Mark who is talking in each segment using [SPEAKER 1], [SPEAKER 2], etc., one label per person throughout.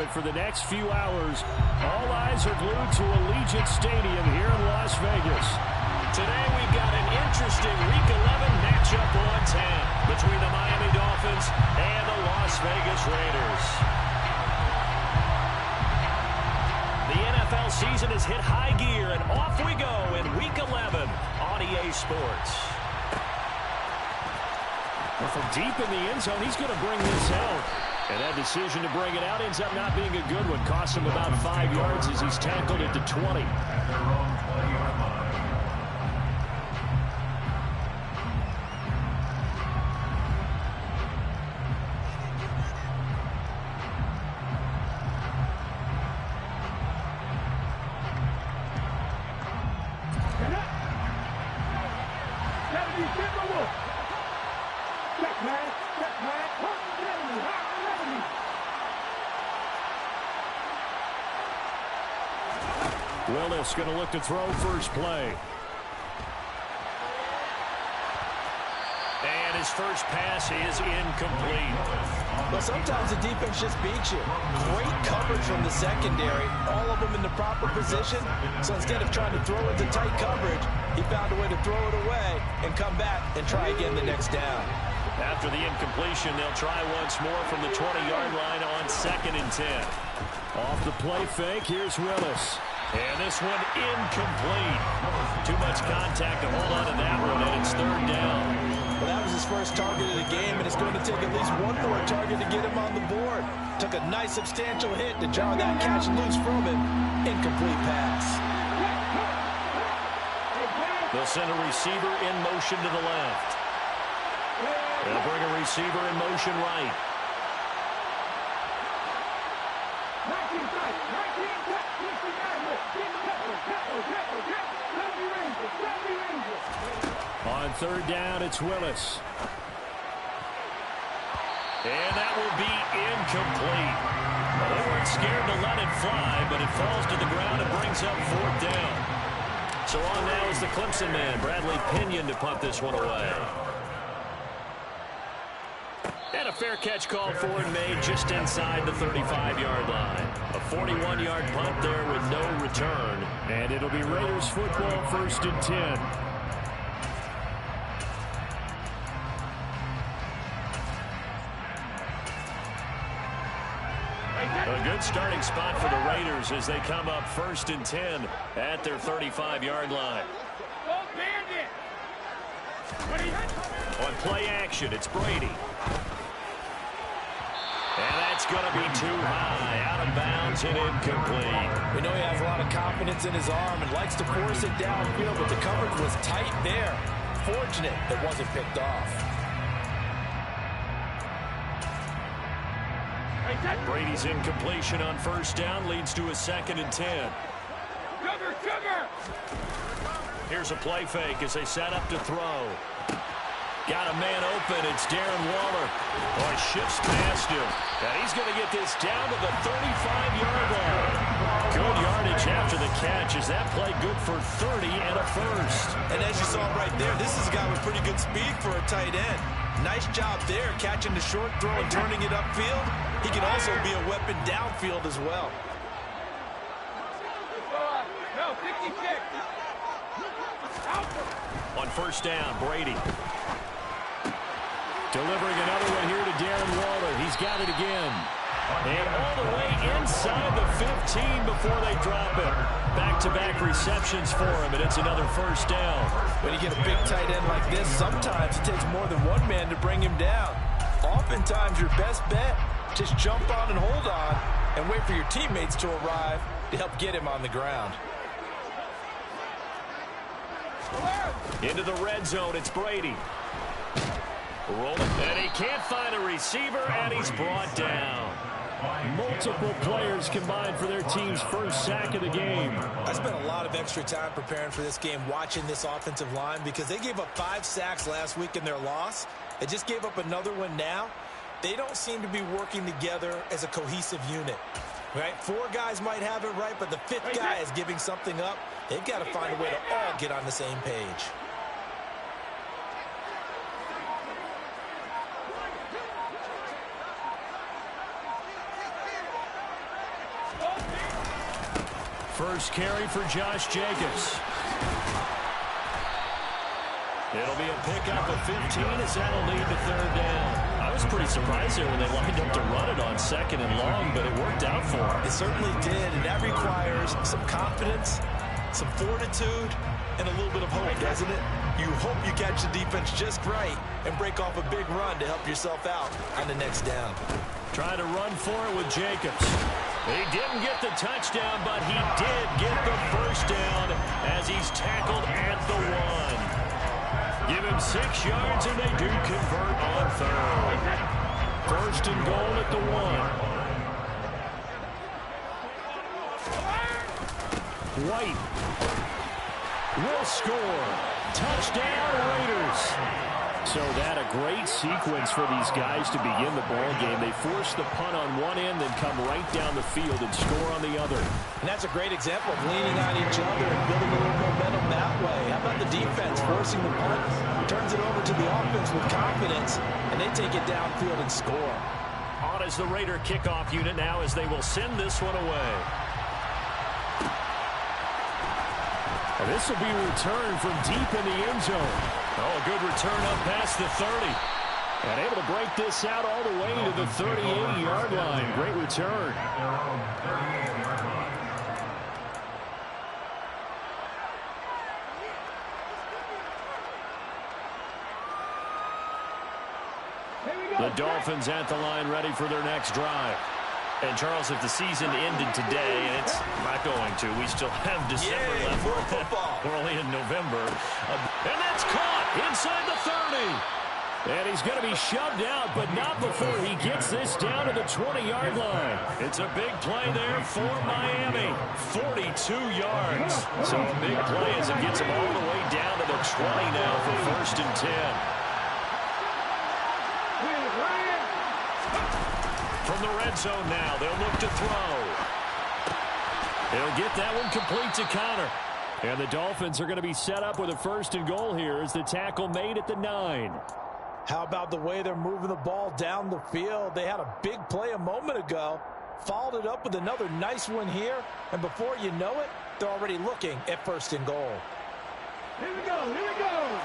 [SPEAKER 1] but for the next few hours, all eyes are glued to Allegiant Stadium here in Las Vegas.
[SPEAKER 2] Today we've got an interesting Week 11 matchup on tap between the Miami Dolphins and the Las Vegas Raiders. The NFL season has hit high gear, and off we go in Week 11 on EA Sports.
[SPEAKER 1] Well, from deep in the end zone, he's going to bring this out. And that decision to bring it out ends up not being a good one. Cost him about 5 yards as he's tackled it to 20. Willis going to look to throw first play.
[SPEAKER 2] And his first pass is incomplete.
[SPEAKER 3] Well, sometimes the defense just beats you. Great coverage from the secondary. All of them in the proper position. So instead of trying to throw into tight coverage, he found a way to throw it away and come back and try again the next down.
[SPEAKER 2] After the incompletion, they'll try once more from the 20-yard line on 2nd and 10.
[SPEAKER 1] Off the play fake, here's Willis.
[SPEAKER 2] And this one incomplete. Too much contact to hold on to that one, and it's 3rd down.
[SPEAKER 3] Well, that was his first target of the game, and it's going to take at least one more target to get him on the board. Took a nice substantial hit to jar that catch loose from him. Incomplete pass.
[SPEAKER 2] They'll send a receiver in motion to the left. They'll bring a receiver in motion right.
[SPEAKER 1] On 3rd down, it's Willis.
[SPEAKER 2] And that will be incomplete. Well, they weren't scared to let it fly, but it falls to the ground and brings up 4th down. So on now is the Clemson man, Bradley Pinion, to punt this one away. And a fair catch called for and made just inside the 35-yard line. A 41-yard punt there with no return.
[SPEAKER 1] And it'll be Raiders football, 1st and 10.
[SPEAKER 2] A good starting spot for the Raiders as they come up 1st and 10 at their 35-yard line. On play action, it's Brady. And that's going to be too high, out of bounds and incomplete.
[SPEAKER 3] We know he has a lot of confidence in his arm and likes to force it downfield, but the coverage was tight there. Fortunate it wasn't picked off.
[SPEAKER 2] Brady's incompletion on 1st down leads to a 2nd and 10. Here's a play fake as they set up to throw. Got a man open. It's Darren Waller. Oh, he shifts past him. And he's going to get this down to the 35-yard line. Good yardage after the catch. Is that play good for 30 and a first?
[SPEAKER 3] And as you saw right there, this is a guy with pretty good speed for a tight end. Nice job there, catching the short throw and turning it upfield. He can also be a weapon downfield as well.
[SPEAKER 2] On 1st down, Brady.
[SPEAKER 1] Delivering another one here to Darren Waller. He's got it again.
[SPEAKER 2] And all the way inside the 15 before they drop it. Back-to-back receptions for him, and it's another 1st down.
[SPEAKER 3] When you get a big tight end like this, sometimes it takes more than one man to bring him down. Oftentimes, your best bet, just jump on and hold on and wait for your teammates to arrive to help get him on the ground.
[SPEAKER 2] Into the red zone, it's Brady. Rolling, and he can't find a receiver, and he's brought down.
[SPEAKER 1] Multiple players combined for their team's first sack of the game.
[SPEAKER 3] I spent a lot of extra time preparing for this game, watching this offensive line, because they gave up 5 sacks last week in their loss. They just gave up another one now. They don't seem to be working together as a cohesive unit. Right? 4 guys might have it right, but the 5th guy is giving something up. They've got to find a way to all get on the same page.
[SPEAKER 2] first carry for Josh Jacobs. It'll be a pickup of 15 as that'll lead to third down. I was pretty surprised there when they lined up to run it on second and long, but it worked out for them.
[SPEAKER 3] It certainly did, and that requires some confidence, some fortitude, and a little bit of hope, doesn't it? You hope you catch the defense just right and break off a big run to help yourself out on the next down.
[SPEAKER 2] Trying to run for it with Jacobs. He didn't get the touchdown, but he did get the first down as he's tackled at the 1. Give him 6 yards, and they do convert on third. First and goal at the 1. White will score. Touchdown, Raiders. So that a great sequence for these guys to begin the ball game. They force the punt on one end, then come right down the field and score on the other.
[SPEAKER 3] And that's a great example of leaning on each other and building a little momentum that way. How about the defense forcing the punt, turns it over to the offense with confidence, and they take it downfield and score.
[SPEAKER 2] On is the Raider kickoff unit now as they will send this one away.
[SPEAKER 1] This will be returned from deep in the end zone.
[SPEAKER 2] Oh, good return up past the 30.
[SPEAKER 1] And able to break this out all the way to the 38-yard line. Great return.
[SPEAKER 2] The Dolphins at the line ready for their next drive. And, Charles, if the season ended today, and it's not going to, we still have December left.
[SPEAKER 3] More football.
[SPEAKER 2] We're only in November. And that's caught inside the 30.
[SPEAKER 1] And he's going to be shoved out, but not before he gets this down to the 20-yard line.
[SPEAKER 2] It's a big play there for Miami. 42 yards. So a big play as it gets him all the way down to the 20 now for first and 10. From the red zone now, they'll look to throw. He'll get that one complete to Connor.
[SPEAKER 1] And the Dolphins are going to be set up with a first and goal here as the tackle made at the 9.
[SPEAKER 3] How about the way they're moving the ball down the field? They had a big play a moment ago, followed it up with another nice one here, and before you know it, they're already looking at first and goal.
[SPEAKER 4] Here we go, here we go.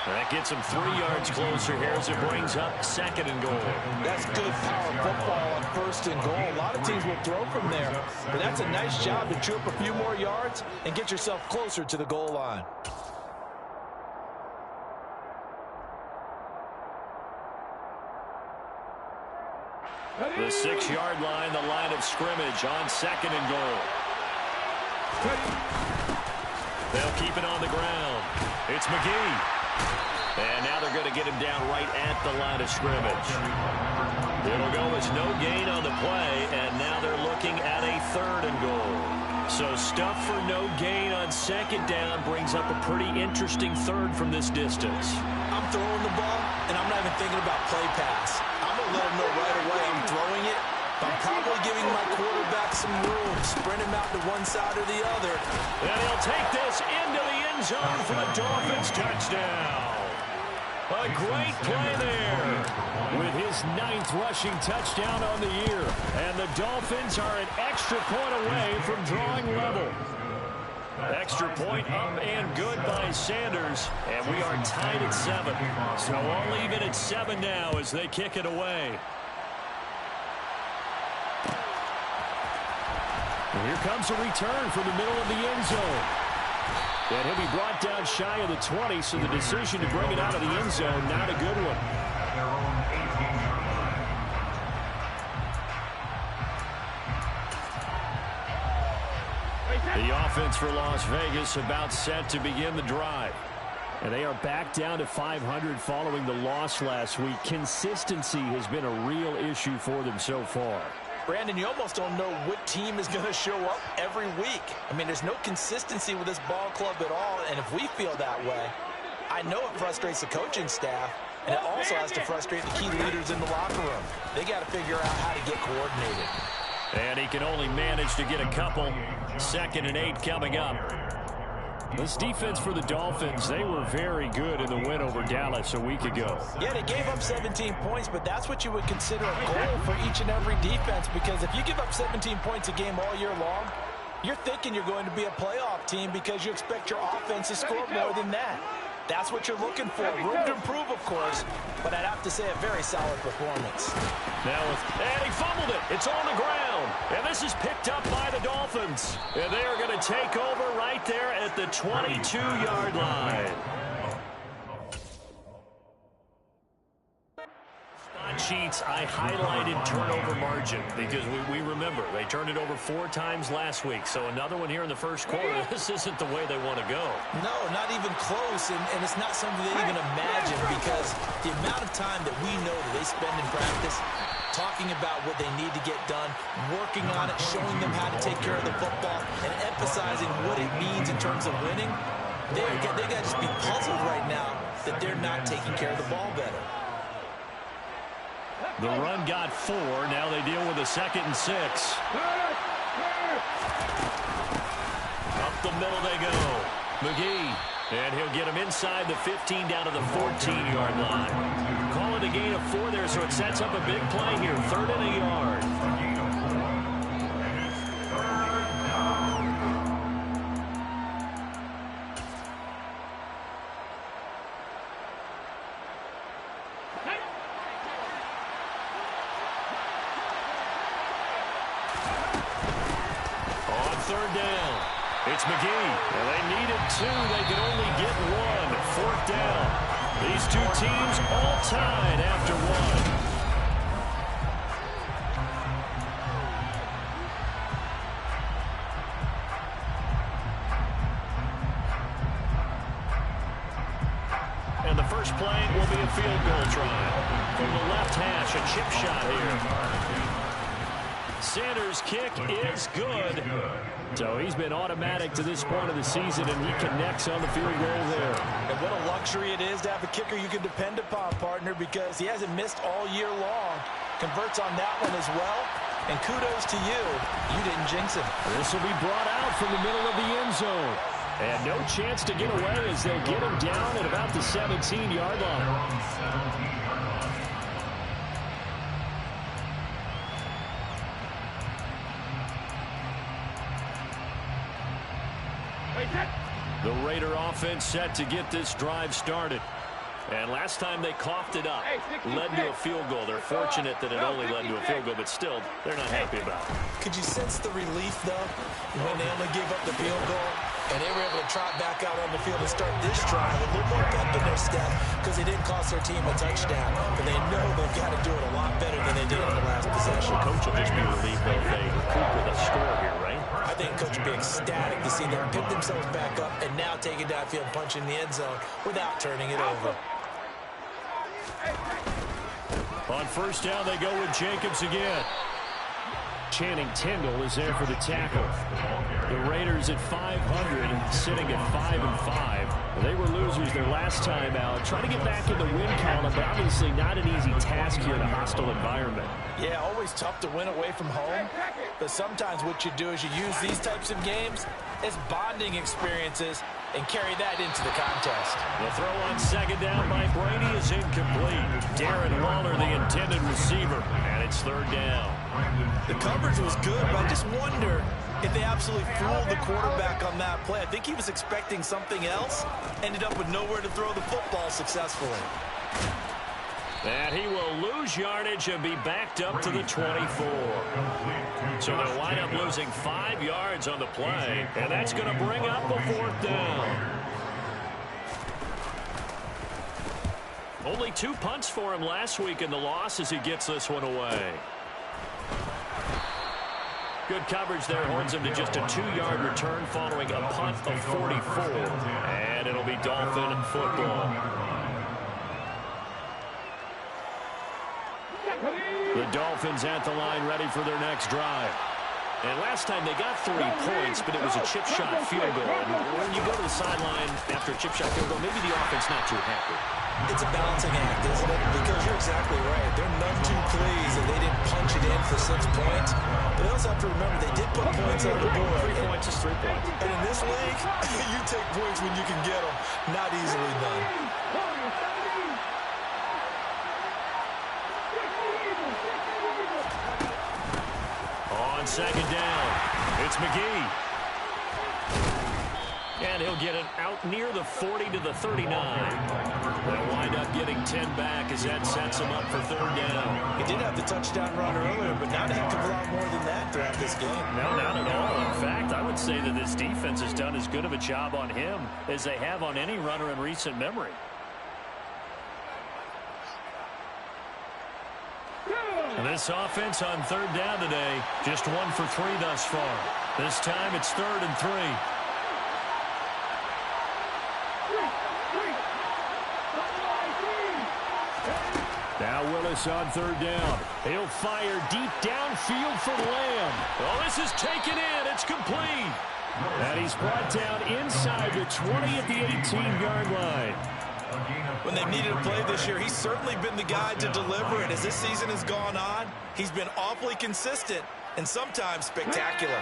[SPEAKER 2] That gets him 3 yards closer here as it brings up second and goal.
[SPEAKER 3] That's good power football on first and goal. A lot of teams will throw from there, but that's a nice job to chew up a few more yards and get yourself closer to the goal line.
[SPEAKER 2] The 6-yard line, the line of scrimmage on second and goal. They'll keep it on the ground. It's McGee. And now they're going to get him down right at the line of scrimmage. It'll go as no gain on the play, and now they're looking at a third and goal. So stuff for no gain on second down brings up a pretty interesting third from this distance.
[SPEAKER 3] I'm throwing the ball, and I'm not even thinking about play pass. I'm going to let him know right away I'm throwing it. I'm probably giving my quarterback some room, sprint him out to one side or the other.
[SPEAKER 2] And he'll take this into the end zone for the Dolphins touchdown. A great play there.
[SPEAKER 1] With his 9th rushing touchdown on the year. And the Dolphins are an extra point away from drawing level.
[SPEAKER 2] Extra point up and good by Sanders. And we are tied at 7. So all even at 7 now as they kick it away.
[SPEAKER 1] And here comes a return from the middle of the end zone. And he'll be brought down shy of the 20, so the decision to bring it out of the end zone, not a good one.
[SPEAKER 2] The offense for Las Vegas about set to begin the drive.
[SPEAKER 1] And they are back down to 500 following the loss last week. Consistency has been a real issue for them so far.
[SPEAKER 3] Brandon, you almost don't know what team is going to show up every week. I mean, there's no consistency with this ball club at all, and if we feel that way, I know it frustrates the coaching staff, and it also has to frustrate the key leaders in the locker room. They got to figure out how to get coordinated.
[SPEAKER 2] And he can only manage to get a couple. 2nd and 8 coming up.
[SPEAKER 1] This defense for the Dolphins, they were very good in the win over Dallas a week ago.
[SPEAKER 3] Yeah, they gave up 17 points, but that's what you would consider a goal for each and every defense, because if you give up 17 points a game all year long, you're thinking you're going to be a playoff team because you expect your offense to score more than that. That's what you're looking for. Room to improve, of course, but I'd have to say a very solid performance.
[SPEAKER 2] And he fumbled it. It's on the ground. And this is picked up by the Dolphins. And they are going to take over right there at the 22-yard line. Sheets, I highlighted turnover margin because we remember they turned it over 4 times last week. So another one here in the first quarter. This isn't the way they want to go.
[SPEAKER 3] No, not even close, and it's not something they even imagine, because the amount of time that we know that they spend in practice talking about what they need to get done, working on it, showing them how to take care of the football, and emphasizing what it means in terms of winning, they got to just be puzzled right now that they're not taking care of the ball better.
[SPEAKER 2] The run got 4. Now they deal with a 2nd and 6. Up the middle they go. McGee. And he'll get him inside the 15 down to the 14-yard line. Call it a gain of 4 there, so it sets up a big play here. 3rd and a yard. It's McGee. And they needed 2. They could only get 1. 4th down. These two teams all tied after 1. And the first play will be a field goal try. From the left hash, a chip shot here. Sanders' kick is good.
[SPEAKER 1] So he's been automatic to this point of the season, and he connects on the field goal there.
[SPEAKER 3] And what a luxury it is to have a kicker you can depend upon, partner, because he hasn't missed all year long. Converts on that one as well. And kudos to you. You didn't jinx him.
[SPEAKER 1] This will be brought out from the middle of the end zone. And no chance to get away as they'll get him down at about the 17-yard line. The Raider offense set to get this drive started. And last time they coughed it up, led to a field goal. They're fortunate that it only led to a field goal, but still, they're not happy about it.
[SPEAKER 3] Could you sense the relief, though, when they only gave up the field goal and they were able to trot back out on the field and start this drive with a little more pep in their step because they didn't cost their team a touchdown, but they know they've got to do it a lot better than they did on the last possession.
[SPEAKER 2] Coach will just be relieved, though, if they recoup with a score here, right?
[SPEAKER 3] I think Coach will be ecstatic to see them pick themselves back up and now take it downfield and punch in the end zone without turning it over.
[SPEAKER 2] On first down, they go with Jacobs again.
[SPEAKER 1] Channing Tindall is there for the tackle. The Raiders at 500, sitting at 5-5. They were losers their last time out. Trying to get back in the win column, but obviously not an easy task here in a hostile environment.
[SPEAKER 3] Yeah, always tough to win away from home. But sometimes what you do is you use these types of games as bonding experiences and carry that into the contest.
[SPEAKER 2] The throw on second down by Brady is incomplete. Darren Waller, the intended receiver, and it's 3rd down.
[SPEAKER 3] The coverage was good, but I just wonder if they absolutely fooled the quarterback on that play. I think he was expecting something else, ended up with nowhere to throw the football successfully.
[SPEAKER 2] And he will lose yardage and be backed up to the 24. So they'll wind up losing 5 yards on the play, and that's going to bring up a 4th down. Only 2 punts for him last week in the loss as he gets this one away. Good coverage there holds him to just a 2-yard return following a punt of 44. And it'll be Dolphin football. The Dolphins at the line ready for their next drive.
[SPEAKER 1] And last time they got 3 points, but it was a chip shot field goal. And when you go to the sideline after a chip shot field goal, maybe the offense not too happy.
[SPEAKER 3] It's a balancing act, isn't it? Because you're exactly right. They're none too pleased that they didn't punch it in for 6 points. But they also have to remember they did put points on the board.
[SPEAKER 1] 3 points is 3 points.
[SPEAKER 3] And in this league, you take points when you can get them. Not easily done.
[SPEAKER 2] On second down, it's McGee. And he'll get it out near the 40 to the 39. They'll wind up getting 10 back as that sets him up for third down.
[SPEAKER 3] He did have the touchdown run earlier, but not a heck of a lot more than that throughout this game.
[SPEAKER 2] No, not at all. In fact, I would say that this defense has done as good of a job on him as they have on any runner in recent memory. And this offense on third down today, just 1 for 3 thus far. This time it's 3rd and 3.
[SPEAKER 1] Now Willis on third down.
[SPEAKER 2] He'll fire deep downfield for Lamb. Oh, this is taken in. It's complete.
[SPEAKER 1] And he's brought down inside the 20 at the 18-yard line.
[SPEAKER 3] When they've needed a play this year, he's certainly been the guy to deliver. And as this season has gone on, he's been awfully consistent and sometimes spectacular.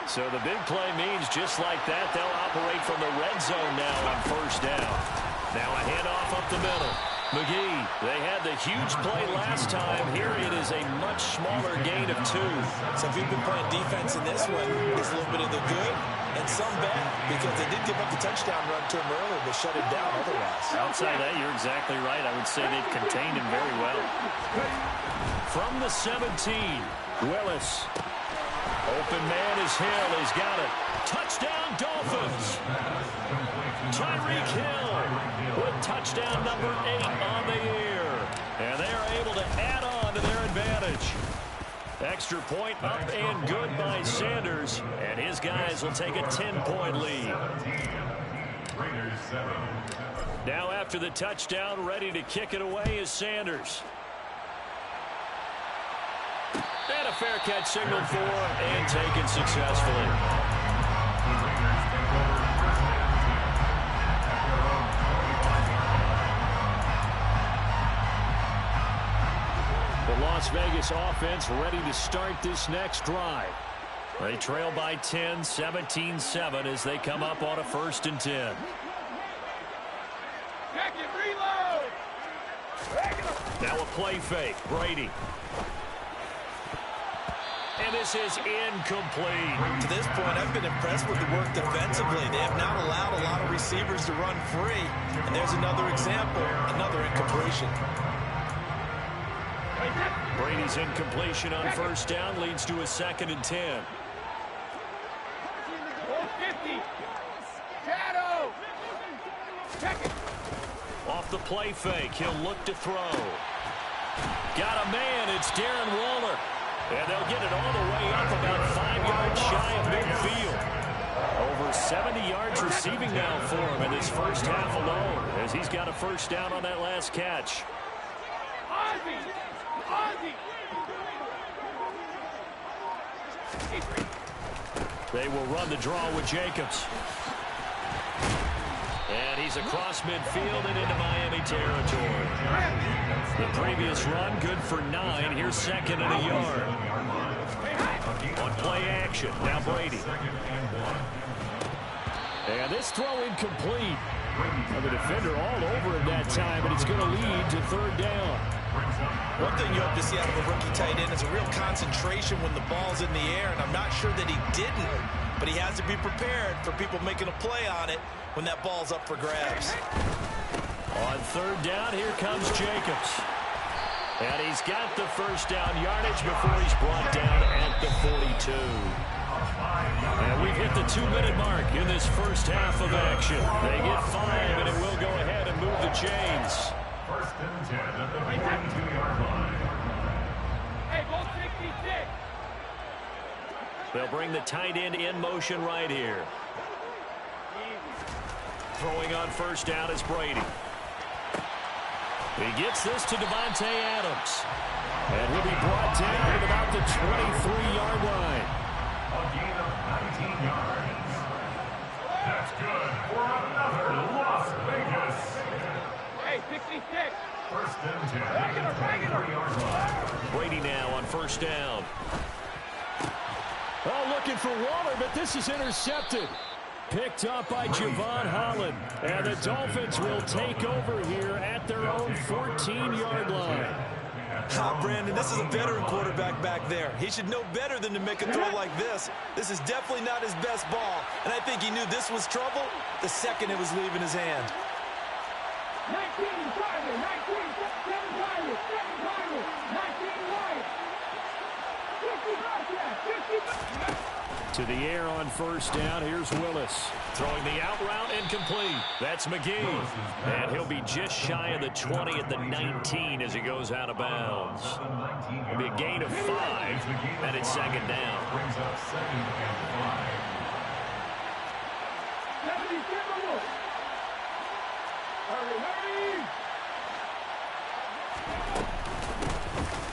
[SPEAKER 2] So the big play means just like that, they'll operate from the red zone now on first down. Now a handoff up the middle. McGee, they had the huge play last time. Here it is a much smaller gain of 2.
[SPEAKER 3] So if you've been playing defense in this one, there's a little bit of the good and some bad because they did give up the touchdown run to him earlier, but shut it down otherwise.
[SPEAKER 2] Outside that, you're exactly right. I would say they've contained him very well. From the 17, Willis. Open man is Hill. He's got it. Touchdown, Dolphins. Tyreek Hill with touchdown number 8 on the year. And they are able to add on to their advantage. Extra point up and good by Sanders. And his guys will take a 10-point lead. Now after the touchdown, ready to kick it away is Sanders. And a fair catch signaled for and taken successfully. The Las Vegas offense ready to start this next drive. They trail by 10, 17-7 as they come up on a 1st and 10. Now a play fake. Brady. And this is incomplete.
[SPEAKER 3] To this point, I've been impressed with the work defensively. They have not allowed a lot of receivers to run free. And there's another example, another incompletion.
[SPEAKER 2] Brady's incompletion on first down leads to a 2nd and 10. Off the play fake, he'll look to throw. Got a man, it's Darren Waller. And they'll get it all the way up about 5 yards shy of midfield. Over 70 yards receiving now for him in this first half alone as he's got a first down on that last catch. They will run the draw with Jacobs. And he's across midfield and into Miami territory. The previous run, good for 9. Here's 2nd and a yard. On play action, now Brady. And this throw incomplete. The defender all over him that time, and it's going to lead to 3rd down.
[SPEAKER 3] One thing you hope to see out of a rookie tight end is a real concentration when the ball's in the air, and I'm not sure that he didn't, but he has to be prepared for people making a play on it when that ball's up for grabs.
[SPEAKER 2] On 3rd down, here comes Jacobs. And he's got the first down yardage before he's brought down at the 42. And we've hit the 2-minute mark in this first half of action. They get 5, and it will go ahead and move the chains.
[SPEAKER 4] 1st and 10 at the 42-yard line. Hey, ball 66.
[SPEAKER 2] They'll bring the tight end in motion right here. Throwing on first down is Brady. He gets this to Devontae Adams. And he'll be brought down at about the 23-yard line.
[SPEAKER 4] yards. That's good for another Las Vegas.
[SPEAKER 5] Hey, 66.
[SPEAKER 4] First and 10 at the 23-yard line.
[SPEAKER 2] Brady now on first down.
[SPEAKER 1] Oh, looking for Waller, but this is intercepted. Picked up by Javon Holland. And the Dolphins will take over here at their own 14-yard line.
[SPEAKER 3] Brandon, this is a veteran quarterback back there. He should know better than to make a throw like this. This is definitely not his best ball. And I think he knew this was trouble the second it was leaving his hand.
[SPEAKER 5] 19 target, 19, 7 target, 7 target, 19 wide. 55, 55.
[SPEAKER 1] To the air on first down. Here's Willis.
[SPEAKER 2] Throwing the out route incomplete. That's McGee. And he'll be just shy of the 20 at the 19 as he goes out of bounds. It'll be a gain of 5, and it's second down.
[SPEAKER 4] Brings up second and 5.
[SPEAKER 5] 77. Hurry, hurry.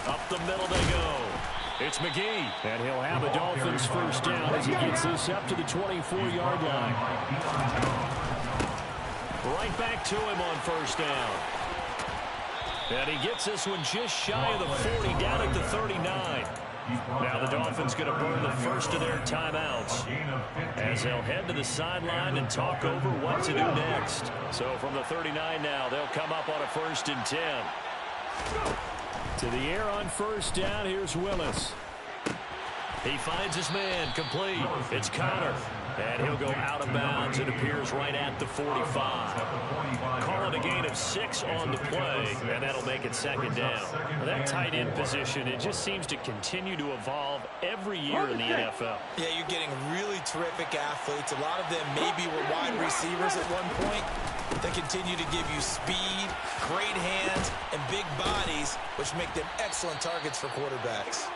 [SPEAKER 2] Up the middle they go. It's McGee.
[SPEAKER 1] And he'll have a Dolphins first down as he gets this up to the 24-yard line.
[SPEAKER 2] Right back to him on first down. And he gets this one just shy of the 40, down at the 39. Now the Dolphins going to burn the first of their timeouts as they'll head to the sideline and talk over what to do next. So from the 39 now, they'll come up on a 1st and 10.
[SPEAKER 1] To the air on first down. Here's Willis.
[SPEAKER 2] He finds his man complete. It's Connor. And he'll go out of bounds. It appears right at the 45. Call it a gain of 6 on the play, and that'll make it second down.
[SPEAKER 1] Well, that tight end position, it just seems to continue to evolve every year in the NFL.
[SPEAKER 3] Yeah, you're getting really terrific athletes. A lot of them maybe were wide receivers at one point. They continue to give you speed, great hands, and big bodies, which make them excellent targets for quarterbacks.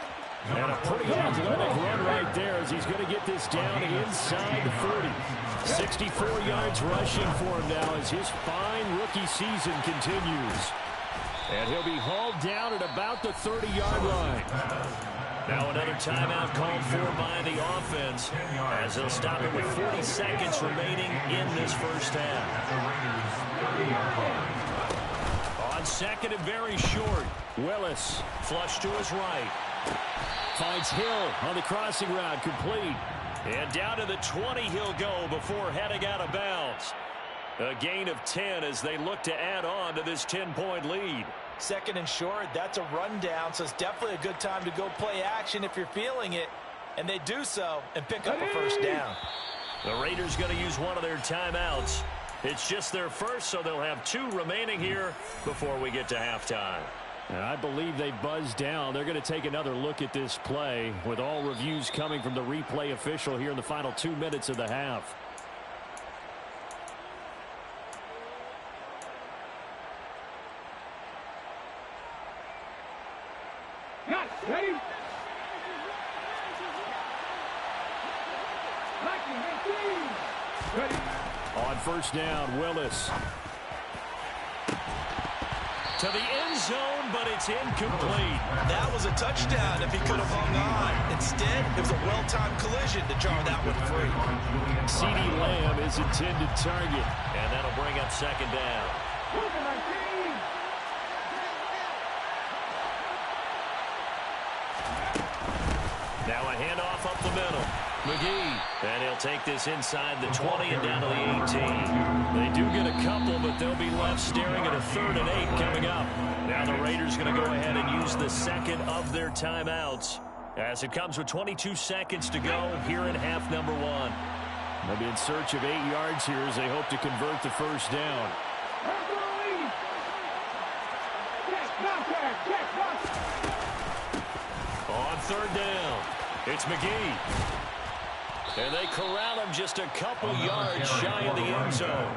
[SPEAKER 1] And a pretty athletic run right there as he's going to get this down inside the 40. 64 yards rushing for him now as his fine rookie season continues. And he'll be hauled down at about the 30-yard line.
[SPEAKER 2] Now another timeout called for by the offense as they'll stop it with 40 seconds remaining in this first half. On second and very short, Willis flush to his right.
[SPEAKER 1] Finds Hill on the crossing route, complete.
[SPEAKER 2] And down to the 20 he'll go before heading out of bounds. A gain of 10 as they look to add on to this 10-point lead.
[SPEAKER 3] Second and short, that's a rundown, so it's definitely a good time to go play action if you're feeling it. And they do so and pick up a first down.
[SPEAKER 2] The Raiders going to use one of their timeouts. It's just their first, so they'll have 2 remaining here before we get to halftime.
[SPEAKER 1] And I believe they buzzed down. They're going to take another look at this play with all reviews coming from the replay official here in the final 2 minutes of the half.
[SPEAKER 5] Ready? Ready?
[SPEAKER 1] On first down, Willis.
[SPEAKER 2] To the end zone, but it's incomplete.
[SPEAKER 3] That was a touchdown if he could have hung on. Instead, it was a well-timed collision to jar that one free.
[SPEAKER 1] CeeDee Lamb is intended target.
[SPEAKER 2] And that'll bring up second down. Now a handoff up the middle. McGee. And he'll take this inside the 20 and down to the 18. They do get a couple, but they'll be left staring at a 3rd and 8 coming up. Now the Raiders going to go ahead and use the second of their timeouts as it comes with 22 seconds to go here in half number 1.
[SPEAKER 1] They'll be in search of 8 yards here as they hope to convert the first down.
[SPEAKER 2] On 3rd down, it's McGee. And they corral him just a couple yards shy of the end zone.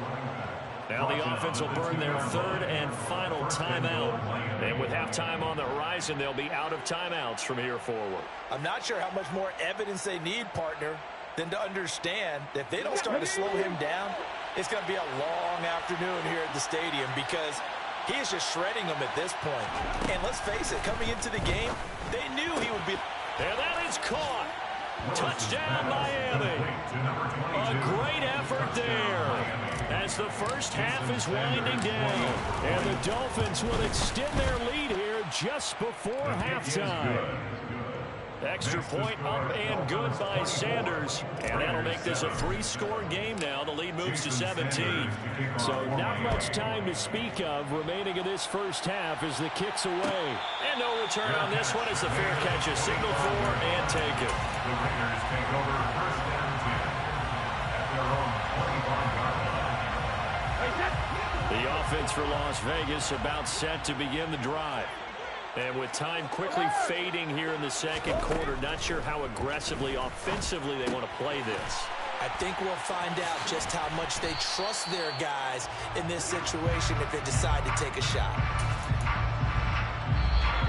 [SPEAKER 2] Now the offense will burn their 3rd and final timeout. And with halftime on the horizon, they'll be out of timeouts from here forward.
[SPEAKER 3] I'm not sure how much more evidence they need, partner, than to understand that if they don't start to slow him down, it's going to be a long afternoon here at the stadium because he is just shredding them at this point. And let's face it, coming into the game, they knew he would be.
[SPEAKER 2] And that is caught. Touchdown, Miami. A great effort there as the first half is winding down.
[SPEAKER 1] And the Dolphins will extend their lead here just before halftime.
[SPEAKER 2] Extra point up and good by Sanders. And that'll make this a 3-score game now. The lead moves to 17.
[SPEAKER 1] So not much time to speak of remaining in this first half as the kick's away.
[SPEAKER 2] And no return on this one as the fair catch is signaled for and taken.
[SPEAKER 4] The Raiders take over first down 10 at their own 25-yard line.
[SPEAKER 2] The offense for Las Vegas about set to begin the drive. And with time quickly fading here in the second quarter, not sure how aggressively, offensively they want to play this.
[SPEAKER 3] I think we'll find out just how much they trust their guys in this situation if they decide to take a shot.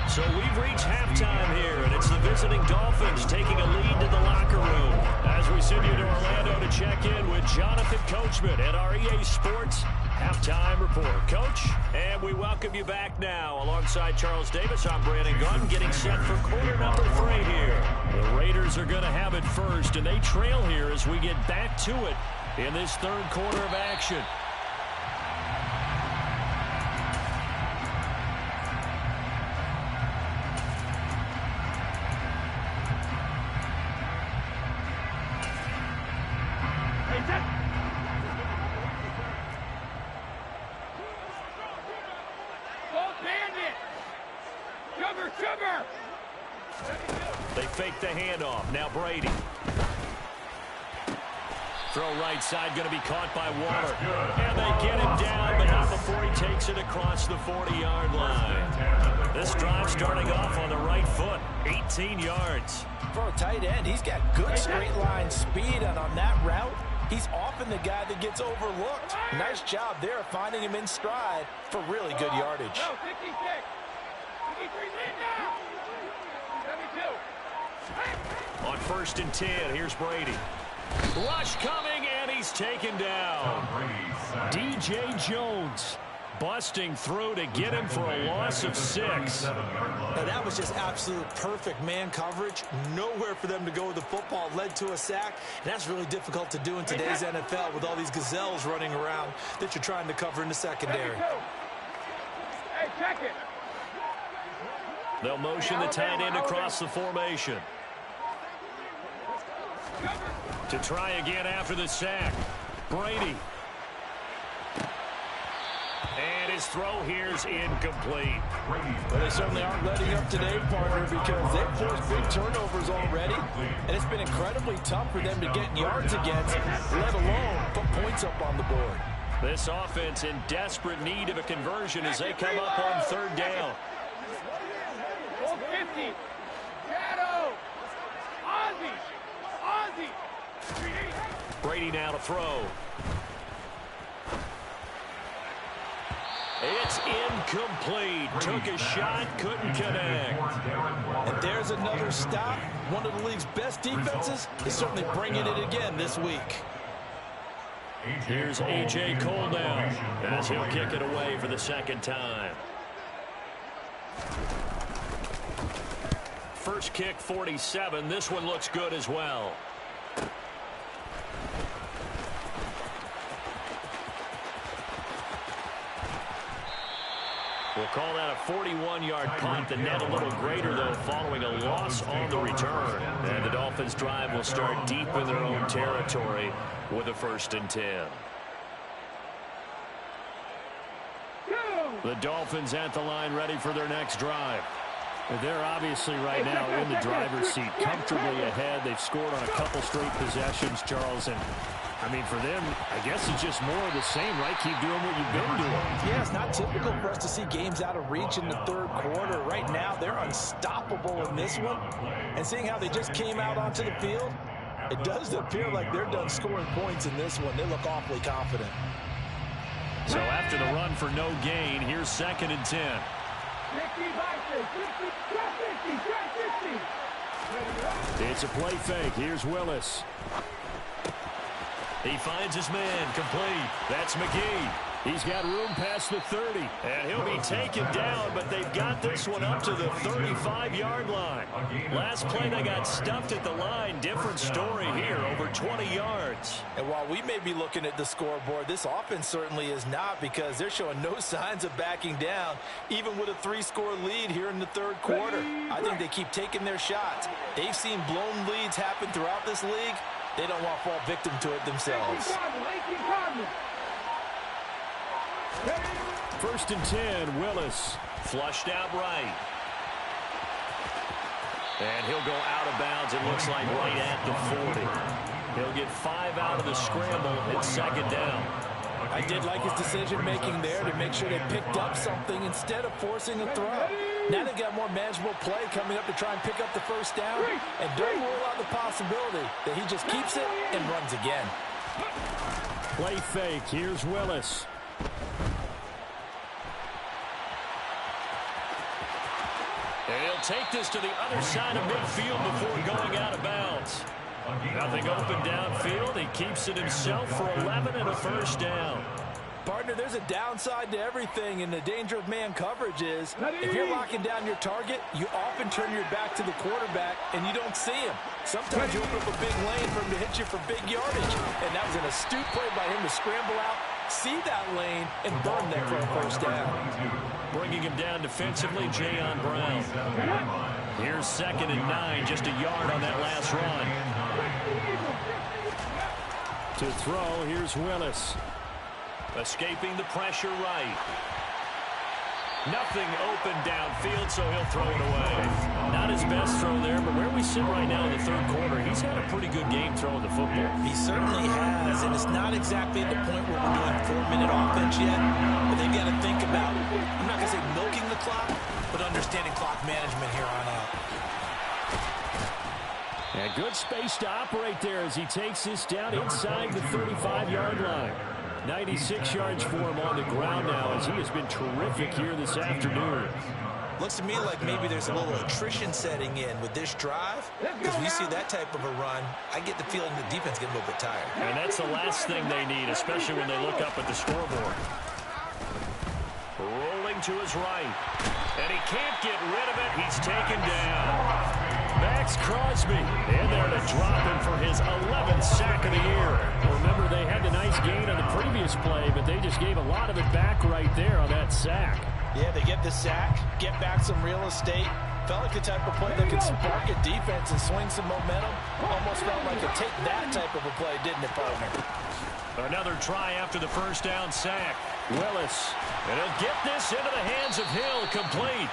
[SPEAKER 2] So we've reached halftime here, and it's the visiting Dolphins taking a lead to the locker room. As we send you to Orlando to check in with Jonathan Coachman at our EA Sports Halftime Report. Coach, and we welcome you back now. Alongside Charles Davis, I'm Brandon Gunn, getting set for quarter number 3 here. The Raiders are going to have it first, and they trail here as we get back to it in this third quarter of action. They fake the handoff. Now Brady. Throw right side, going to be caught by Waller. And they get him down, but not before he takes it across the 40-yard line. This drive starting off on the right foot, 18 yards.
[SPEAKER 3] For a tight end, he's got good straight line speed, and on that route, he's often the guy that gets overlooked. Nice job there finding him in stride for really good yardage.
[SPEAKER 5] No, 56. 53 lead now. 72.
[SPEAKER 2] On 1st and 10, here's Brady. Rush coming, and he's taken down.
[SPEAKER 1] DJ Jones busting through to get him for a loss of 6.
[SPEAKER 3] Now that was just absolute perfect man coverage. Nowhere for them to go with the football. Led to a sack. And that's really difficult to do in today's NFL with all these gazelles running around that you're trying to cover in the secondary.
[SPEAKER 5] Hey, check it.
[SPEAKER 2] They'll motion the tight end across the formation. To try again after the sack. Brady. And his throw here's incomplete.
[SPEAKER 3] Well, they certainly aren't letting up today, partner, because they've forced big turnovers already. And it's been incredibly tough for them to get yards against, let alone put points up on the board.
[SPEAKER 2] This offense in desperate need of a conversion as they come up on 3rd down.
[SPEAKER 5] 50. Shadow. Ozzy. Ozzy.
[SPEAKER 2] Brady now to throw. It's incomplete. Took a shot, couldn't connect.
[SPEAKER 3] And there's another stop. One of the league's best defenses is certainly bringing it again this week.
[SPEAKER 2] Here's A.J. Cole now as he'll kick it away for the 2nd time. First kick, 47. This one looks good as well. We'll call that a 41-yard punt. The net a little greater, though, following a loss on the return. And the Dolphins' drive will start deep in their own territory with a 1st and 10. The Dolphins at the line ready for their next drive.
[SPEAKER 1] They're obviously right now in the driver's seat, comfortably ahead. They've scored on a couple straight possessions, Charles. And, I mean, for them, I guess it's just more of the same, right? Keep doing what you've been doing.
[SPEAKER 3] Yeah, it's not typical for us to see games out of reach in the 3rd quarter. Right now, they're unstoppable in this one. And seeing how they just came out onto the field, it does appear like they're done scoring points in this one. They look awfully confident.
[SPEAKER 2] So after the run for no gain, here's 2nd and 10.
[SPEAKER 5] 50, 50.
[SPEAKER 1] It's a play fake. Here's Willis.
[SPEAKER 2] He finds his man, complete. That's McGee.
[SPEAKER 1] He's got room past the 30.
[SPEAKER 2] And he'll be taken down, but they've got this one up to the 35-yard line. Last play, they got stuffed at the line. Different story here, over 20 yards.
[SPEAKER 3] And while we may be looking at the scoreboard, this offense certainly is not, because they're showing no signs of backing down, even with a 3-score lead here in the third quarter. I think they keep taking their shots. They've seen blown leads happen throughout this league. They don't want to fall victim to it themselves.
[SPEAKER 1] First and 10, Willis.
[SPEAKER 2] Flushed out right. And he'll go out of bounds, it looks like, right at the 40. He'll get 5 out of the scramble and second down.
[SPEAKER 3] I did like his decision-making there to make sure they picked up something instead of forcing a throw. Now they've got more manageable play coming up to try and pick up the first down, and don't rule out the possibility that he just keeps it and runs again.
[SPEAKER 1] Play fake. Here's Willis.
[SPEAKER 2] And he'll take this to the other side of midfield before going out of bounds. Nothing open downfield. He keeps it himself for 11 and a first down.
[SPEAKER 3] Partner, there's a downside to everything, and the danger of man coverage is if you're locking down your target, you often turn your back to the quarterback and you don't see him. Sometimes you open up a big lane for him to hit you for big yardage, and that was an astute play by him to scramble out, see that lane, and burn that for a first down.
[SPEAKER 2] Bringing him down defensively, Jayon Brown. Here's 2nd and 9, just a yard on that last run.
[SPEAKER 1] To throw, here's Willis.
[SPEAKER 2] Escaping the pressure right. Nothing open downfield, so he'll throw it away. Not his best throw there, but where we sit right now in the third quarter, he's had a pretty good game throwing the football.
[SPEAKER 3] He certainly has, and it's not exactly at the point where we're doing 4-minute offense yet, but they've got to think about, I'm not going to say milking the clock, but understanding clock management here on out.
[SPEAKER 1] And good space to operate there as he takes this down inside the 35-yard line. 96 yards for him on the ground now, as he has been terrific here this afternoon.
[SPEAKER 3] Looks to me like maybe there's a little attrition setting in with this drive, because we see that type of a run, I get the feeling the defense getting a little bit tired.
[SPEAKER 2] And that's the last thing they need, especially when they look up at the scoreboard. Rolling to his right. And he can't get rid of it. He's taken down. Max Crosby in there to drop him for his 11th sack of the year.
[SPEAKER 1] Remember, they had a nice gain on the previous play, but they just gave a lot of it back right there on that sack.
[SPEAKER 3] Yeah, they get the sack, get back some real estate. Felt like the type of play that could spark a defense and swing some momentum. Almost felt like a take that type of a play, didn't it, partner?
[SPEAKER 2] Another try after the first down sack. Willis. And he'll get this into the hands of Hill, complete.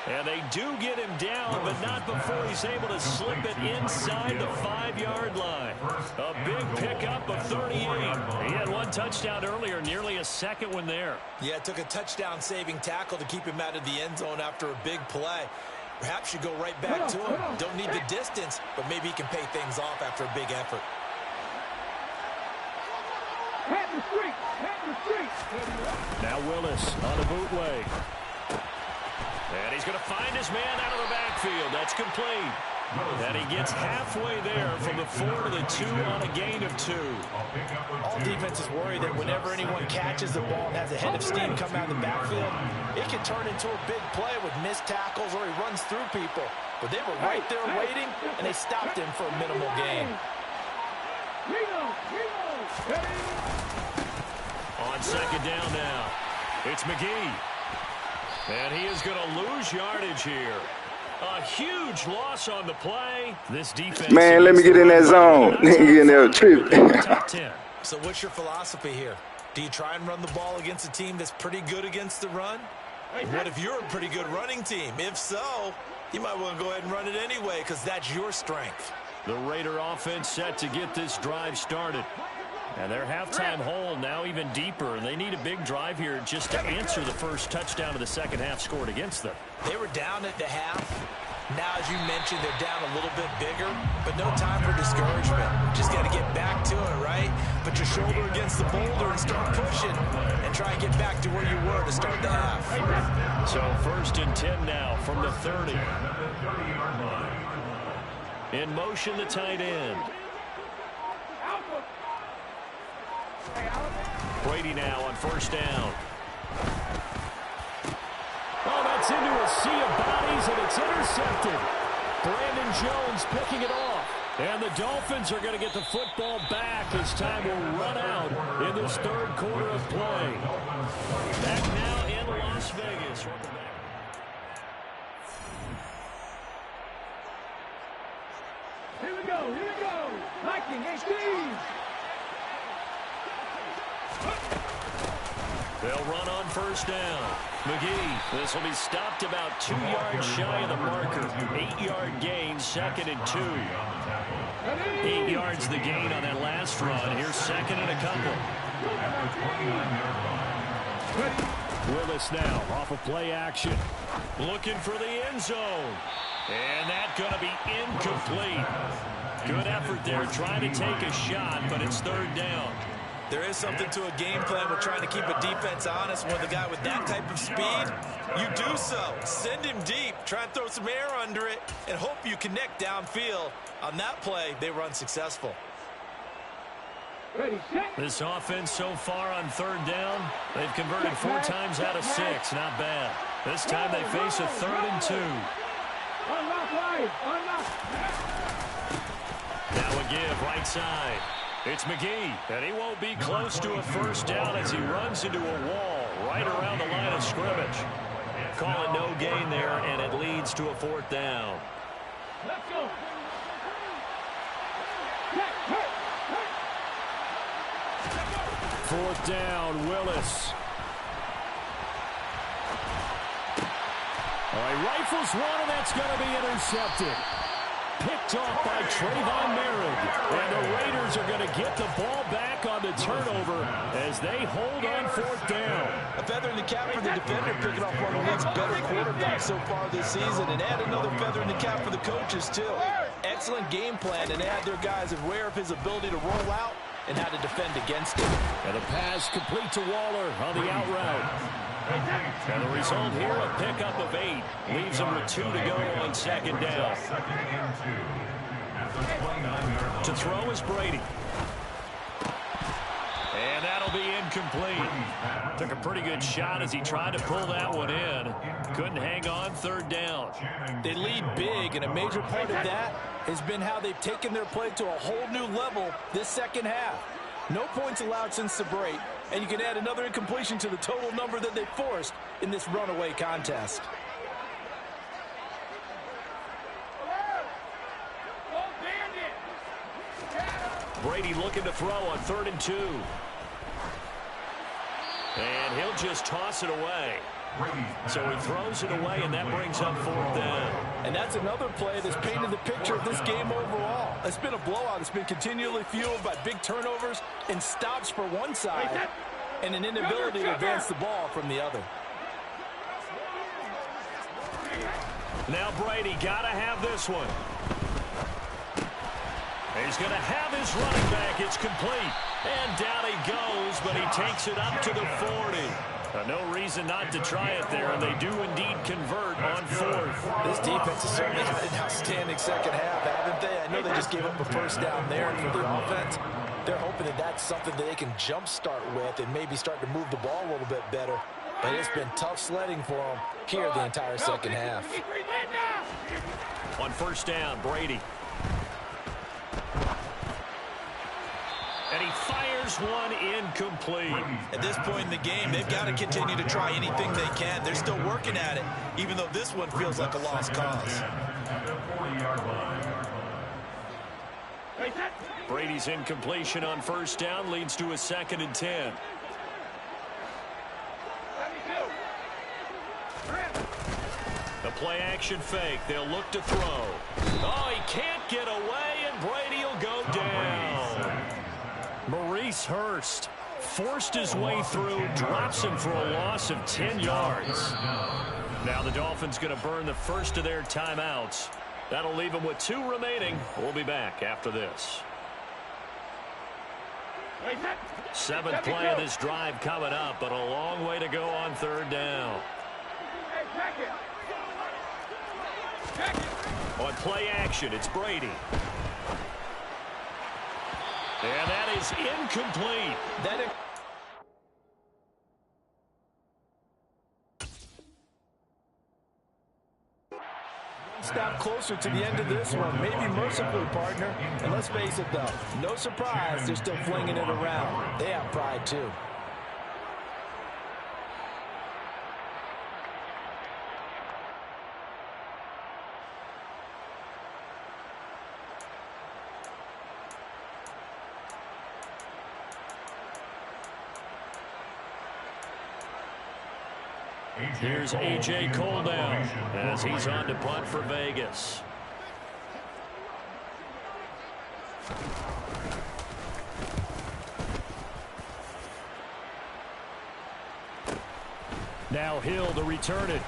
[SPEAKER 2] And they do get him down, but not before he's able to slip it inside the 5-yard line. A big pickup of 38. He had one touchdown earlier, nearly a second one there.
[SPEAKER 3] Yeah, it took a touchdown-saving tackle to keep him out of the end zone after a big play. Perhaps you go right back to him. Don't need the distance, but maybe he can pay things off after a big effort.
[SPEAKER 1] Now Willis on a bootleg.
[SPEAKER 2] And he's going to find his man out of the backfield. That's complete. And he gets halfway there from the 4 to the 2 on a gain of 2.
[SPEAKER 3] All defenses worry that whenever anyone catches the ball and has a head of steam come out of the backfield, it can turn into a big play with missed tackles or he runs through people. But they were right there waiting, and they stopped him for a minimal gain.
[SPEAKER 2] On second down now, it's McGee. And he is going to lose yardage here. A huge loss on the play. This defense.
[SPEAKER 6] Man, let me get in that zone. Get in there tripping.
[SPEAKER 2] Top 10.
[SPEAKER 3] So what's your philosophy here? Do you try and run the ball against a team that's pretty good against the run? What if you're a pretty good running team? If so, you might want to go ahead and run it anyway because that's your strength.
[SPEAKER 2] The Raider offense set to get this drive started.
[SPEAKER 1] And their halftime hole now even deeper, and they need a big drive here just to answer the first touchdown of the second half scored against them.
[SPEAKER 3] They were down at the half. Now, as you mentioned, they're down a little bit bigger, but no time for discouragement. Just got to get back to it, right? Put your shoulder against the boulder and start pushing and try and get back to where you were to start the half.
[SPEAKER 2] So first and 10 now from the 30. In motion, the tight end. Brady now on first down.
[SPEAKER 1] Oh, that's into a sea of bodies, and it's intercepted. Brandon Jones picking it off. And the Dolphins are going to get the football back as time will run out in this third quarter of play. Back now in Las Vegas. Welcome back.
[SPEAKER 5] Here we go, here we go. Viking, HD.
[SPEAKER 2] They'll run on first down. McGee, this will be stopped about 2 yards shy of the marker. 8-yard gain, 2nd and 2. 8 yards the gain on that last run. Here's 2nd and a couple.
[SPEAKER 1] Willis now off of play action.
[SPEAKER 2] Looking for the end zone. And that's going to be incomplete. Good effort there trying to take a shot, but it's 3rd down.
[SPEAKER 3] There is something to a game plan with trying to keep a defense honest. With a guy with that type of speed, you do so. Send him deep, try and throw some air under it, and hope you connect downfield. On that play, they were unsuccessful.
[SPEAKER 5] Ready, set.
[SPEAKER 2] This offense so far on 3rd down, they've converted 4 times out of 6. Not bad. This time they face a 3rd and 2.
[SPEAKER 5] Unlock line, unlock.
[SPEAKER 2] Now a give right side. It's McGee, and he won't be close to a first down as he runs into a wall right around the line of scrimmage. Call it no gain there, and it leads to a 4th down.
[SPEAKER 5] Let's go.
[SPEAKER 1] 4th down, Willis. All right, rifles one, and that's going to be intercepted. Picked off by Trayvon Merritt. And the Raiders are going to get the ball back on the turnover as they hold on 4th down.
[SPEAKER 3] A feather in the cap for the defender, picking off one of the league's better quarterbacks so far this season, and add another feather in the cap for the coaches, too. Excellent game plan, and they had their guys aware of his ability to roll out and how to defend against it.
[SPEAKER 1] And the pass complete to Waller on the out route.
[SPEAKER 2] And the result here, a pickup of 8. Leaves them with 2 to go on 2nd down. To throw is Brady. And that'll be incomplete. Took a pretty good shot as he tried to pull that one in. Couldn't hang on 3rd down.
[SPEAKER 3] They lead big, and a major part of that has been how they've taken their play to a whole new level this second half. No points allowed since the break, and you can add another incompletion to the total number that they forced in this runaway contest.
[SPEAKER 2] Brady looking to throw on 3rd and 2. And he'll just toss it away. So he throws it away, and that brings up 4th down.
[SPEAKER 3] And that's another play that's painted the picture of this game overall. It's been a blowout. It's been continually fueled by big turnovers and stops for one side and an inability to advance the ball from the other.
[SPEAKER 2] Now Brady got to have this one. He's going to have his running back. It's complete. And down he goes, but he takes it up to the 40. No reason not to try it there, and they do indeed convert on 4th.
[SPEAKER 3] This defense has certainly had an outstanding second half, haven't they? I know they just gave up a first down there, and for the offense, they're hoping that that's something that they can jumpstart with and maybe start to move the ball a little bit better. But it's been tough sledding for them here the entire second half.
[SPEAKER 2] On first down, Brady. And he fires one incomplete.
[SPEAKER 3] At this point in the game, they've got to continue to try anything they can. They're still working at it, even though this one feels like a lost cause.
[SPEAKER 2] Brady's incompletion on first down leads to a 2nd and 10. The play action fake. They'll look to throw. Oh, he can't get away, and Brady will go down. Maurice Hurst forced his way through, drops him for a loss of 10 yards. Now the Dolphins going to burn the first of their timeouts. That'll leave them with 2 remaining. We'll be back after this. 7th play of this drive coming up, but a long way to go on 3rd down. On play action, it's Brady. And that is incomplete.
[SPEAKER 3] Step closer to the end of this one. Maybe mercifully, partner. And let's face it, though, no surprise, they're still flinging it around. They have pride, too.
[SPEAKER 2] Here's A.J. Cole now as he's on to punt for Vegas.
[SPEAKER 1] Now Hill to return it.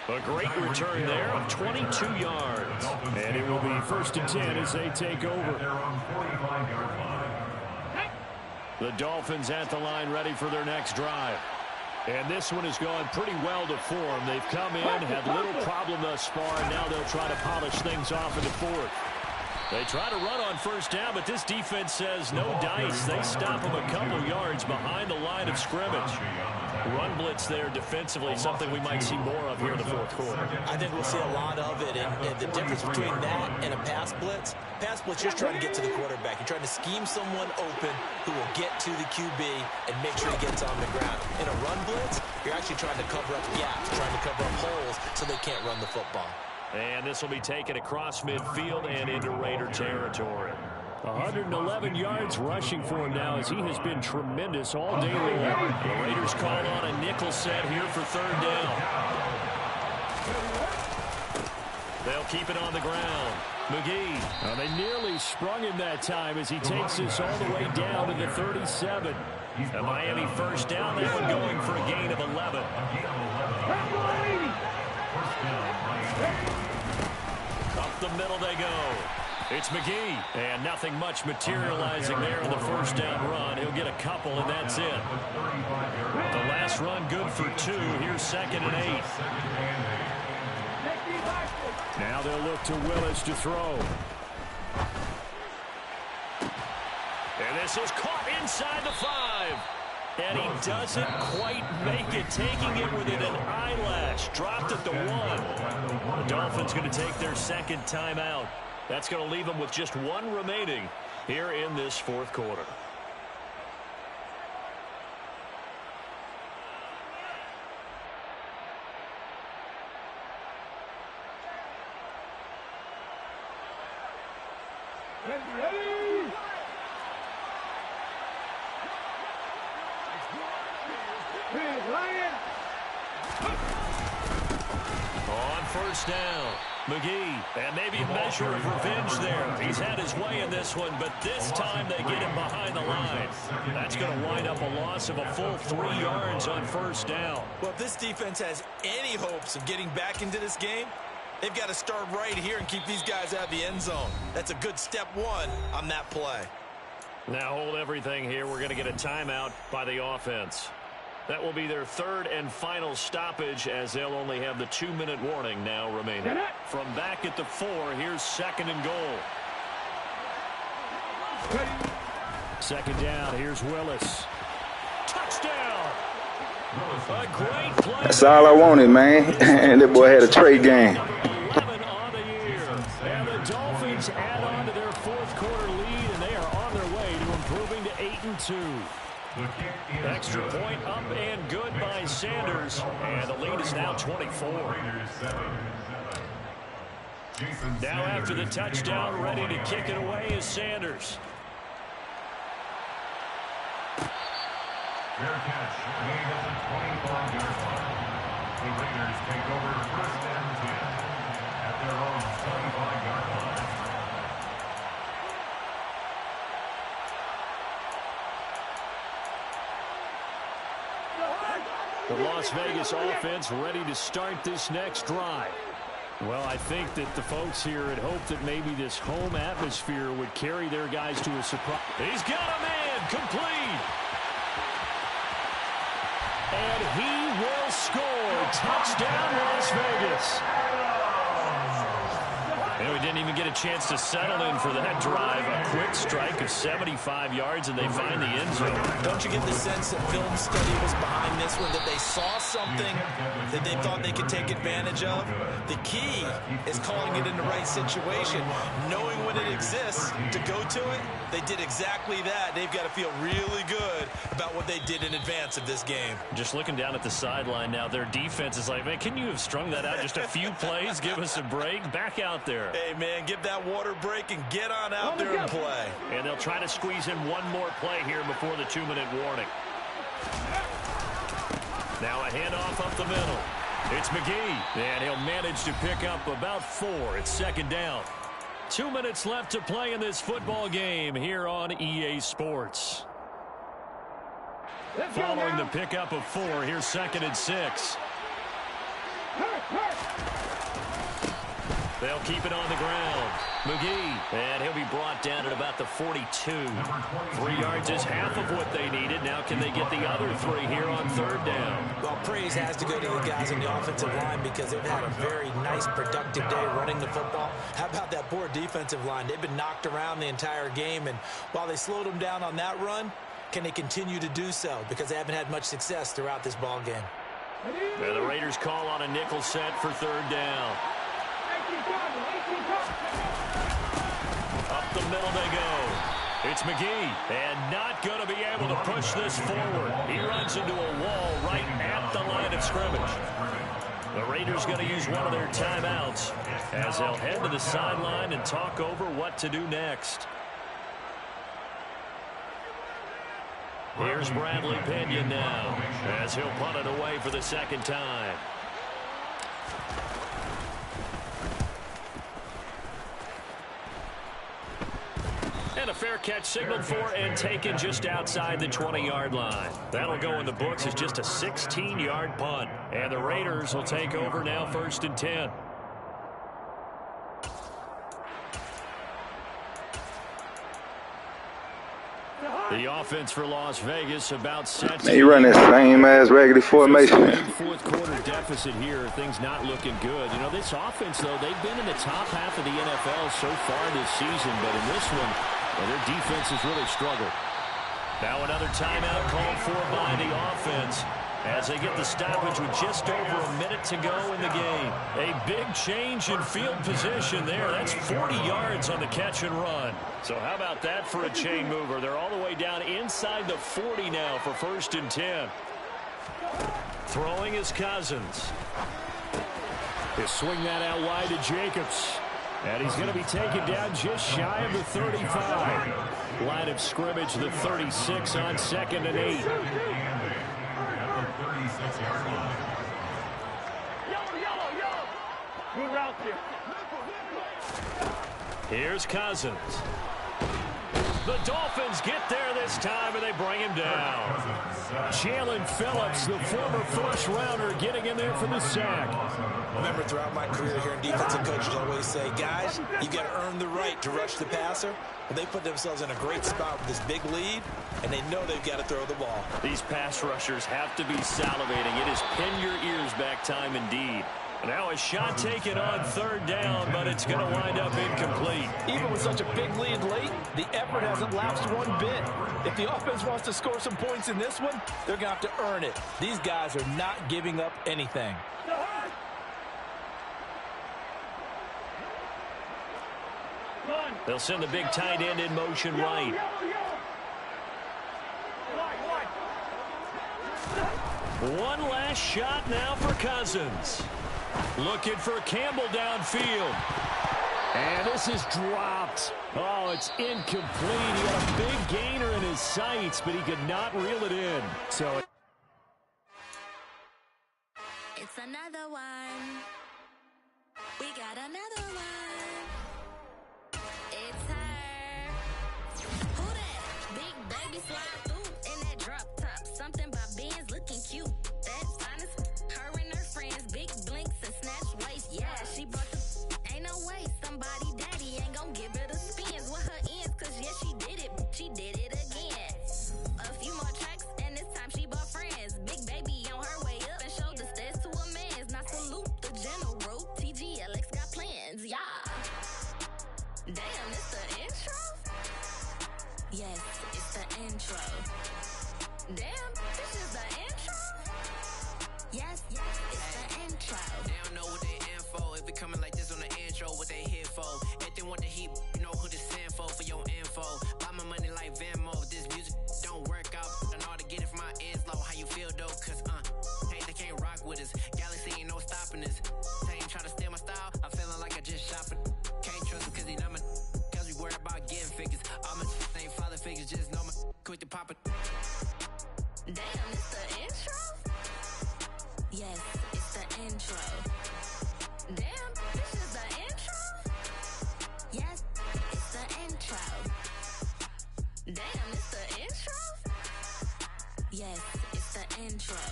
[SPEAKER 2] A great return there of 22 yards.
[SPEAKER 1] And it will be 1st and 10 as they take over.
[SPEAKER 2] The Dolphins at the line ready for their next drive.
[SPEAKER 1] And this one has gone pretty well to form. They've come in, had little problem thus far, and now they'll try to polish things off in the 4th.
[SPEAKER 2] They try to run on 1st down, but this defense says no dice. They stop them a couple yards behind the line of scrimmage. Run blitz there defensively, something we might see more of here in the 4th quarter.
[SPEAKER 3] I think we'll see a lot of it, and the difference between that and a pass blitz, you're just trying to get to the quarterback. You're trying to scheme someone open who will get to the QB and make sure he gets on the ground. In a run blitz, you're actually trying to cover up gaps, trying to cover up holes so they can't run the football.
[SPEAKER 2] And this will be taken across midfield and into Raider territory.
[SPEAKER 1] 111 yards rushing for him now as he has been tremendous all day long.
[SPEAKER 2] The Raiders call on a nickel set here for 3rd down. They'll keep it on the ground. McGee.
[SPEAKER 1] Well, they nearly sprung him that time as he takes this all the way down to the 37.
[SPEAKER 2] A Miami 1st down. That one going for a gain of 11. Up the middle they go. It's McGee. And nothing much materializing there in the 1st down run. He'll get a couple, and that's it. The last run good for 2. Here's 2nd and 8.
[SPEAKER 1] Now they'll look to Willis to throw.
[SPEAKER 2] And this is caught inside the 5. And he doesn't quite make it, taking it within an eyelash. Dropped at the 1. The Dolphins going to take their 2nd timeout. That's going to leave them with just 1 remaining here in this 4th quarter. On 1st down, McGee, and maybe a measure of revenge there. He's had his way in this one, but this time they get him behind the line. That's going to wind up a loss of a full 3 yards on 1st down.
[SPEAKER 3] Well, if this defense has any hopes of getting back into this game, they've got to start right here and keep these guys out of the end zone. That's a good step 1 on that play.
[SPEAKER 2] Now hold everything here. We're going to get a timeout by the offense. That will be their 3rd and final stoppage as they'll only have the 2-minute warning now remaining. From back at the 4, here's 2nd and goal.
[SPEAKER 1] 2nd down, here's Willis.
[SPEAKER 2] Touchdown! A great play.
[SPEAKER 6] That's all I wanted, man. And that boy had a trade game.
[SPEAKER 2] 11 on the year.
[SPEAKER 1] And the Dolphins add on to their 4th quarter lead, and they are on their way to improving to 8-2.
[SPEAKER 2] Extra point up and good by Sanders. And the lead is now 24. Now after the touchdown, ready to kick it away is Sanders.
[SPEAKER 4] Fair catch made at the 25-yard line. The Raiders take over 1st and 10 at their own 25-yard line.
[SPEAKER 1] The Las Vegas offense ready to start this next drive. Well, I think that the folks here had hoped that maybe this home atmosphere would carry their guys to a surprise.
[SPEAKER 2] He's got a man complete.
[SPEAKER 1] And he will score. Touchdown, Las Vegas.
[SPEAKER 2] And we didn't even get a chance to settle in for that drive. A quick strike of 75 yards, and they find the end zone.
[SPEAKER 3] Don't you get the sense that film study was behind this one, that they saw something that they thought they could take advantage of? The key is calling it in the right situation, knowing when it exists to go to it. They did exactly that. They've got to feel really good about what they did in advance of this game.
[SPEAKER 2] Just looking down at the sideline now, their defense is like, man, can you have strung that out just a few plays? Give us a break. Back out there.
[SPEAKER 3] Hey, man, give that water break and get on out there and play.
[SPEAKER 2] And they'll try to squeeze in one more play here before the 2-minute warning. Now a handoff up the middle. It's McGee, and he'll manage to pick up about 4. It's second down. 2 minutes left to play in this football game here on EA Sports. Following the pickup of 4, here's 2nd and 6. They'll keep it on the ground. McGee, and he'll be brought down at about the 42. 3 yards is half of what they needed. Now can they get the other 3 here on 3rd down?
[SPEAKER 3] Well, praise has to go to the guys in the offensive line because they've had a very nice, productive day running the football. How about that poor defensive line? They've been knocked around the entire game, and while they slowed them down on that run, can they continue to do so? Because they haven't had much success throughout this ball game.
[SPEAKER 2] And the Raiders call on a nickel set for 3rd down. Up the middle they go. It's McGee, and not going to be able to push this forward. He runs into a wall right at the line of scrimmage. The Raiders going to use one of their timeouts as they'll head to the sideline and talk over what to do next. Here's Bradley Pinion now as he'll punt it away for the 2nd time. And a fair catch signaled for and taken just outside the 20-yard line. That'll go in the books as just a 16-yard punt. And the Raiders will take over now 1st and 10. The offense for Las Vegas about set.
[SPEAKER 6] Man, you run that same-ass raggedy formation.
[SPEAKER 1] Fourth quarter deficit here. Things not looking good. You know, this offense, though, they've been in the top half of the NFL so far this season. But in this one, well, their defense has really struggled. Now another timeout called for by the offense as they get the stoppage with just over a minute to go in the game. A big change in field position there. That's 40 yards on the catch and run. So how about that for a chain mover? They're all the way down inside the 40 now for 1st and 10. Throwing is Cousins. He'll swing that out wide to Jacobs. And he's going to be taken down just shy of the 35. Line of scrimmage, the 36 on 2nd and 8.
[SPEAKER 5] Good route here.
[SPEAKER 2] Here's Cousins. The Dolphins get there this time, and they bring him down.
[SPEAKER 1] Jalen Phillips, the former first-rounder, getting in there for the sack.
[SPEAKER 3] Remember, throughout my career here in defensive coaches always say, guys, you got to earn the right to rush the passer. But they put themselves in a great spot with this big lead, and they know they've got to throw the ball.
[SPEAKER 2] These pass rushers have to be salivating. It is pin your ears back time indeed. Now a shot taken on 3rd down, but it's going to wind up incomplete.
[SPEAKER 7] Even with such a big lead late, the effort hasn't lapsed one bit. If the offense wants to score some points in this one, they're going to have to earn it. These guys are not giving up anything.
[SPEAKER 2] They'll send the big tight end in motion right. One last shot now for Cousins. Looking for Campbell downfield.
[SPEAKER 1] And this is dropped. Oh, it's incomplete. He had a big gainer in his sights, but he could not reel it in. So
[SPEAKER 8] it's another one. We got another one. It's her. Who that? Big baby slide through in that drop top. Something by Benz looking cute. That's honest. Her and her friends, big blinks and snatch waist. Yeah, she brought the. Ain't no way somebody daddy ain't gon' give her the spins with her ends. Cause yeah, she did it. She did it again. A few more tracks and this time she bought friends. Big baby on her way up and showed the stairs to a man's. Now salute the general. TGLX got plans, yeah. Damn, it's the intro? Yes, it's the intro. Damn, this is the intro? Yes, it's the intro. Damn, it's the intro? Yes, it's the intro.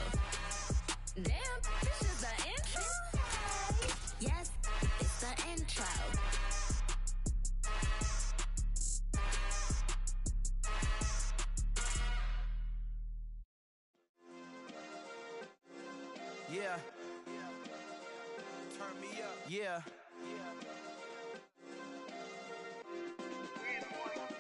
[SPEAKER 8] Damn, this is the intro? Yes, it's the intro.
[SPEAKER 9] Yeah. Turn me up. Yeah.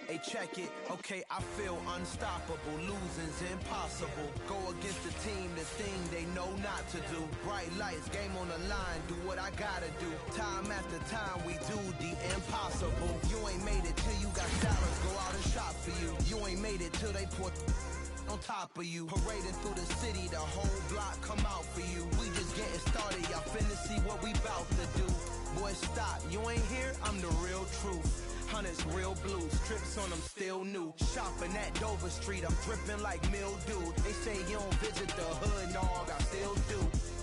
[SPEAKER 9] Hey, check it. Okay, I feel unstoppable. Losing's impossible. Go against the team, the thing they know not to do. Bright lights, game on the line. Do what I gotta do. Time after time, we do the impossible. You ain't made it till you got dollars. Go out and shop for you. You ain't made it till they put on top of you. Parading through the city, the whole block come out for you. We just getting started, y'all finna see what we bout to do. Boy, stop, you ain't here, I'm the real truth. Hundreds real blue, strips on them still new. Shopping at Dover Street, I'm dripping like mildew. They say you don't visit the hood, dog, I still do.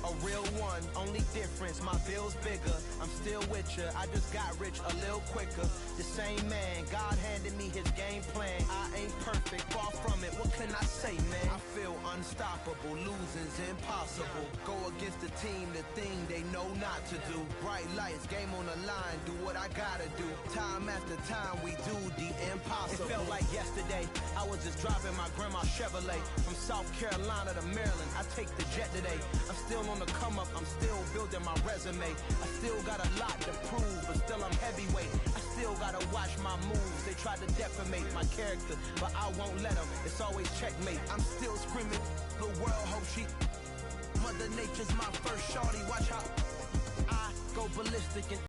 [SPEAKER 9] A real one, only difference, my bill's bigger. I'm still with ya, I just got rich a little quicker. The same man, God handed me his game plan. I ain't perfect, far from it, what can I say, man? I feel unstoppable, losing's impossible. Go against the team, the thing they know not to do. Bright lights, game on the line, do what I gotta do. Time after time, we do the impossible. It felt like yesterday, I was just driving my grandma's Chevrolet. From South Carolina to Maryland, I take the jet today. I'm still on the come up, I'm still building my resume. I still got a lot to prove, but still I'm heavyweight. I still gotta watch my moves. They tried to defamate my character, but I won't let them. It's always checkmate. I'm still screaming, the world hope she. Mother Nature's my first shorty. Watch how I go ballistic and